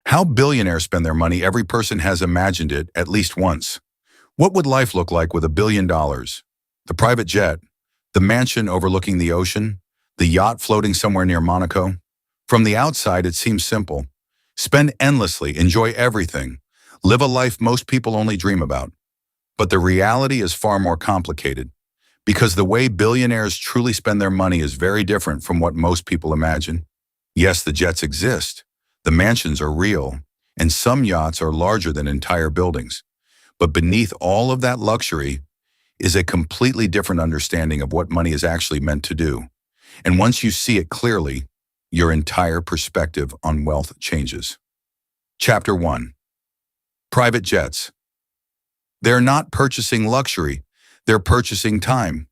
How billionaires spend their money, every person has imagined it at least once. What would life look like with $1 billion? The private jet, the mansion overlooking the ocean, the yacht floating somewhere near Monaco? From the outside, it seems simple. Spend endlessly, enjoy everything, live a life most people only dream about. But the reality is far more complicated, because the way billionaires truly spend their money is very different from what most people imagine. Yes, the jets exist, the mansions are real, and some yachts are larger than entire buildings. But beneath all of that luxury is a completely different understanding of what money is actually meant to do. And once you see it clearly, your entire perspective on wealth changes. Chapter 1. Private jets. They're not purchasing luxury, they're purchasing time.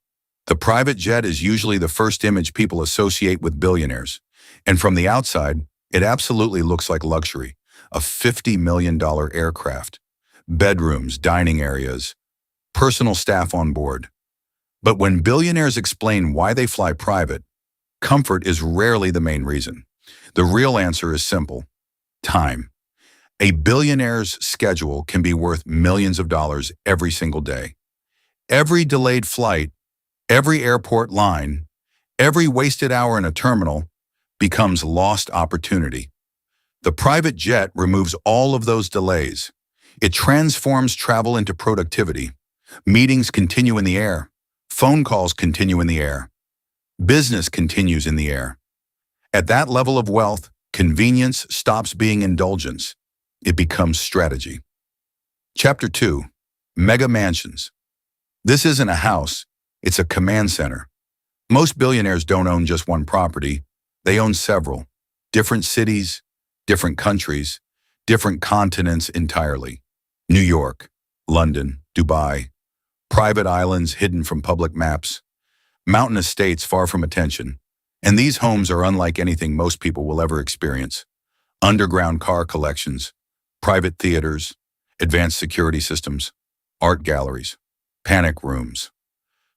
The private jet is usually the first image people associate with billionaires. And from the outside, it absolutely looks like luxury. A $50 million aircraft, bedrooms, dining areas, personal staff on board. But when billionaires explain why they fly private, comfort is rarely the main reason. The real answer is simple: time. A billionaire's schedule can be worth millions of dollars every single day. Every delayed flight, every airport line, every wasted hour in a terminal becomes lost opportunity. The private jet removes all of those delays. It transforms travel into productivity. Meetings continue in the air. Phone calls continue in the air. Business continues in the air. At that level of wealth, convenience stops being indulgence. It becomes strategy. Chapter 2. Mega mansions. This isn't a house, it's a command center. Most billionaires don't own just one property, they own several. Different cities, different countries, different continents entirely. New York, London, Dubai. Private islands hidden from public maps. Mountain estates far from attention. And these homes are unlike anything most people will ever experience. Underground car collections, private theaters, advanced security systems, art galleries, panic rooms.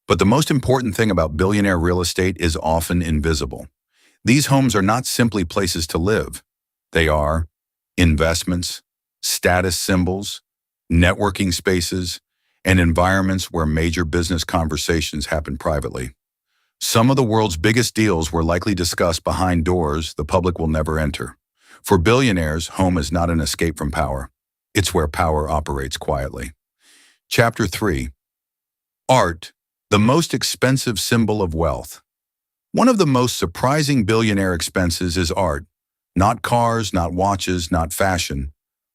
But the most important thing about billionaire real estate is often invisible. These homes are not simply places to live. They are investments, status symbols, networking spaces, and environments where major business conversations happen privately. Some of the world's biggest deals were likely discussed behind doors the public will never enter. For billionaires, home is not an escape from power. It's where power operates quietly. Chapter 3. Art, the most expensive symbol of wealth. One of the most surprising billionaire expenses is art. Not cars, not watches, not fashion.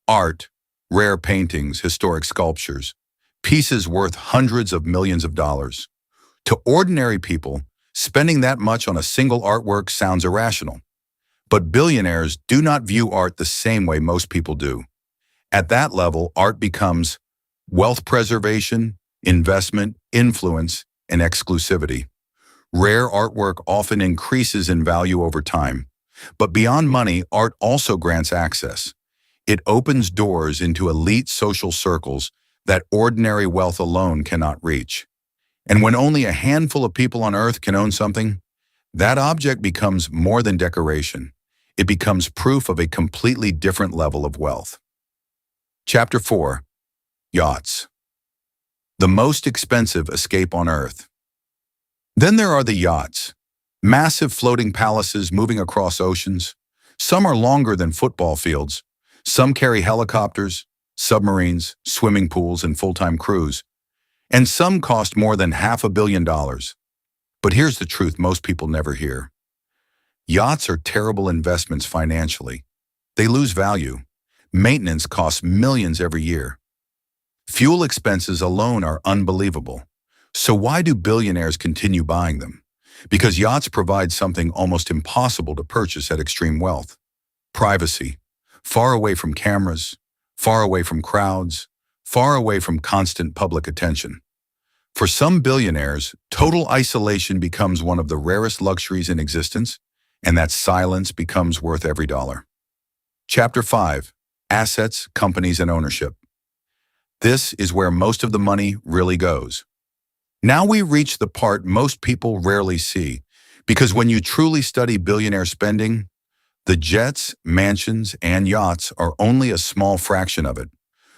Art, rare paintings, historic sculptures, pieces worth hundreds of millions of dollars. To ordinary people, spending that much on a single artwork sounds irrational. But billionaires do not view art the same way most people do. At that level, art becomes wealth preservation, investment, influence, and exclusivity. Rare artwork often increases in value over time. But beyond money, art also grants access. It opens doors into elite social circles that ordinary wealth alone cannot reach. And when only a handful of people on earth can own something, that object becomes more than decoration. It becomes proof of a completely different level of wealth. Chapter 4. Yachts. The most expensive escape on earth. Then there are the yachts. Massive floating palaces moving across oceans. Some are longer than football fields. Some carry helicopters, submarines, swimming pools, and full-time crews. And some cost more than $500 million. But here's the truth most people never hear. Yachts are terrible investments financially. They lose value. Maintenance costs millions every year. Fuel expenses alone are unbelievable. So why do billionaires continue buying them? Because yachts provide something almost impossible to purchase at extreme wealth. Privacy. Far away from cameras, far away from crowds, far away from constant public attention. For some billionaires, total isolation becomes one of the rarest luxuries in existence, and that silence becomes worth every dollar. Chapter 5. Assets, companies, and ownership. This is where most of the money really goes. Now we reach the part most people rarely see, because when you truly study billionaire spending, The jets, mansions, and yachts are only a small fraction of it.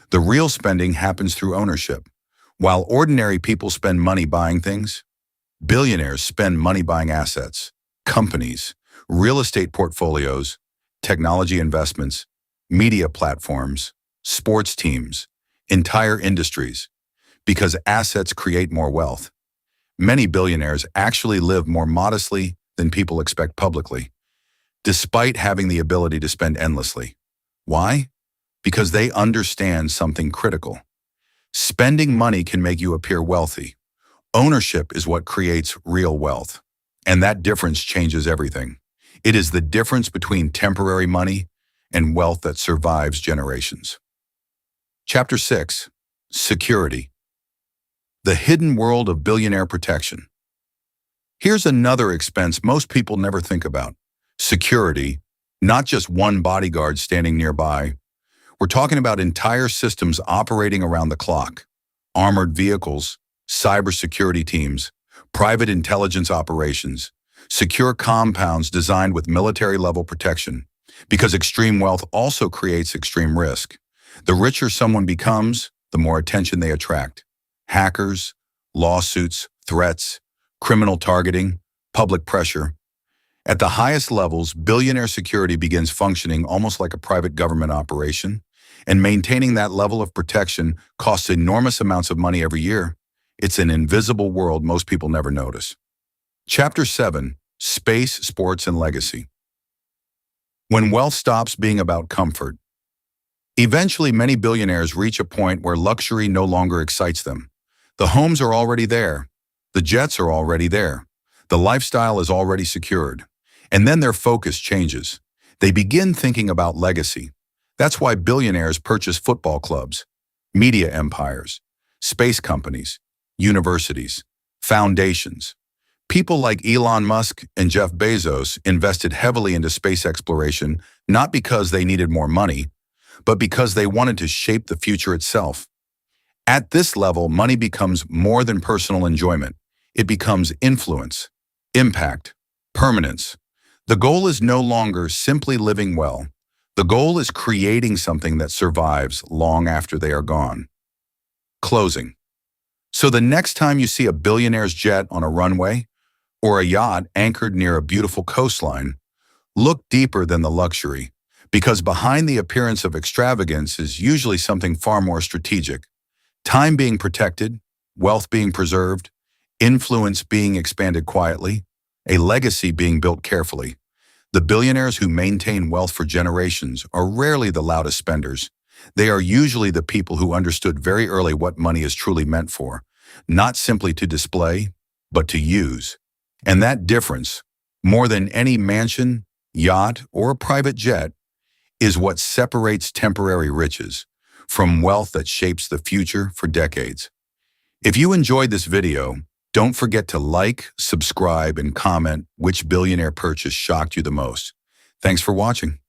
The real spending happens through ownership. While ordinary people spend money buying things, billionaires spend money buying assets, companies, real estate portfolios, technology investments, media platforms, sports teams, entire industries, because assets create more wealth. Many billionaires actually live more modestly than people expect publicly, despite having the ability to spend endlessly. Why? Because they understand something critical. Spending money can make you appear wealthy. Ownership is what creates real wealth. And that difference changes everything. It is the difference between temporary money and wealth that survives generations. Chapter 6. Security. The hidden world of billionaire protection. Here's another expense most people never think about. Security, not just one bodyguard standing nearby. We're talking about entire systems operating around the clock. Armored vehicles, cybersecurity teams, private intelligence operations, secure compounds designed with military-level protection, because extreme wealth also creates extreme risk. The richer someone becomes, the more attention they attract. Hackers, lawsuits, threats, criminal targeting, public pressure. At the highest levels, billionaire security begins functioning almost like a private government operation, and maintaining that level of protection costs enormous amounts of money every year. It's an invisible world most people never notice. Chapter 7. Space, Sports, and Legacy. When wealth stops being about comfort. Eventually, many billionaires reach a point where luxury no longer excites them. The homes are already there. The jets are already there. The lifestyle is already secured. And then their focus changes. They begin thinking about legacy. That's why billionaires purchase football clubs, media empires, space companies, universities, foundations. People like Elon Musk and Jeff Bezos invested heavily into space exploration, not because they needed more money, but because they wanted to shape the future itself. At this level, money becomes more than personal enjoyment. It becomes influence, impact, permanence. The goal is no longer simply living well. The goal is creating something that survives long after they are gone. Closing. So the next time you see a billionaire's jet on a runway or a yacht anchored near a beautiful coastline, look deeper than the luxury, because behind the appearance of extravagance is usually something far more strategic. Time being protected, wealth being preserved, influence being expanded quietly, a legacy being built carefully. The billionaires who maintain wealth for generations are rarely the loudest spenders. They are usually the people who understood very early what money is truly meant for, not simply to display, but to use. And that difference, more than any mansion, yacht, or private jet, is what separates temporary riches from wealth that shapes the future for decades. If you enjoyed this video, don't forget to like, subscribe, and comment which billionaire purchase shocked you the most. Thanks for watching.